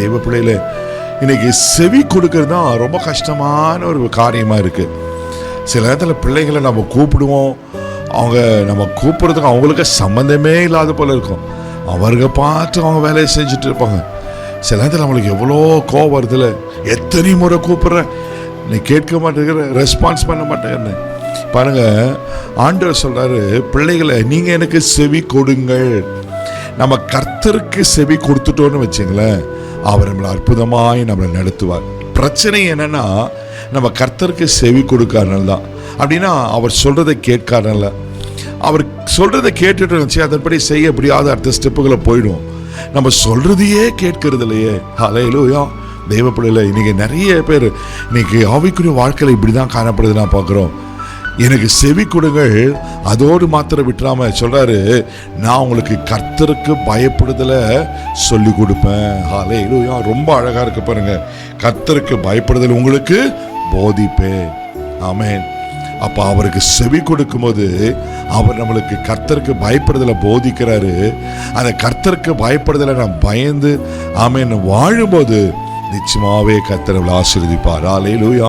தெய்வ பிள்ளையில இன்னைக்கு செவி கொடுக்கறது தான் ரொம்ப கஷ்டமான ஒரு காரியமா இருக்கு. சில நேரத்தில் பிள்ளைகளை நம்ம கூப்பிடுவோம், அவங்க நம்ம கூப்பிடுறதுக்கு அவங்களுக்கு சம்மந்தமே இல்லாத போல இருக்கும். அவர்க பார்த்து அவங்க வேலையை செஞ்சுட்டு இருப்பாங்க. சில நேரத்தில் நம்மளுக்கு எவ்வளோ கோவம் வருதுல, எத்தனை முறை கூப்பிடுறேன், நீ கேட்க மாட்டேங்கிற, ரெஸ்பான்ஸ் பண்ண மாட்டேங்கன்னு. பாருங்க, ஆண்டவர் சொல்றாரு, பிள்ளைகளை நீங்க எனக்கு செவி கொடுங்கள். நம்ம கர்த்தருக்கு செவி கொடுத்துட்டோன்னு வச்சுங்களேன், அவர் நம்மளை அற்புதமாய் நம்மளை நடத்துவார். பிரச்சனை என்னன்னா, நம்ம கர்த்தருக்கு செவி கொடுக்காதனால தான். அப்படின்னா அவர் சொல்றதை கேட்காதனால, அவர் சொல்றதை கேட்டுட்டு இருந்துச்சு அதன்படி செய்ய முடியாத அடுத்த ஸ்டெப்புகளை போயிடும். நம்ம சொல்றதையே கேட்கறது இல்லையே. ஹல்லேலூயா. தெய்வ பிள்ளைகளை இன்னைக்கு நிறைய பேர் இன்னைக்கு ஆவிக்குரிய வாழ்க்கையில் இப்படிதான் காணப்படுது. நான் பார்க்குறோம், எனக்கு செவி கொடுங்கள், அதோடு மாத்திரம் விட்டுறாம சொல்றாரு, நான் உங்களுக்கு கர்த்தருக்கு பயப்படுதல சொல்லி கொடுப்பேன். ஹல்லேலூயா. ரொம்ப அழகா இருக்கு பாருங்க, கர்த்தருக்கு பயப்படுதல் உங்களுக்கு போதிப்பேன். ஆமென். அப்ப அவருக்கு செவி கொடுக்கும் போது அவர் நம்மளுக்கு கர்த்தருக்கு பயப்படுதலை போதிக்கிறாரு. அந்த கர்த்தருக்கு பயப்படுதலை நான் பயந்து ஆமென் வாழும்போது நிச்சயமாவே கர்த்தர் ஆசீர்வதிப்பார். ஹல்லேலூயா.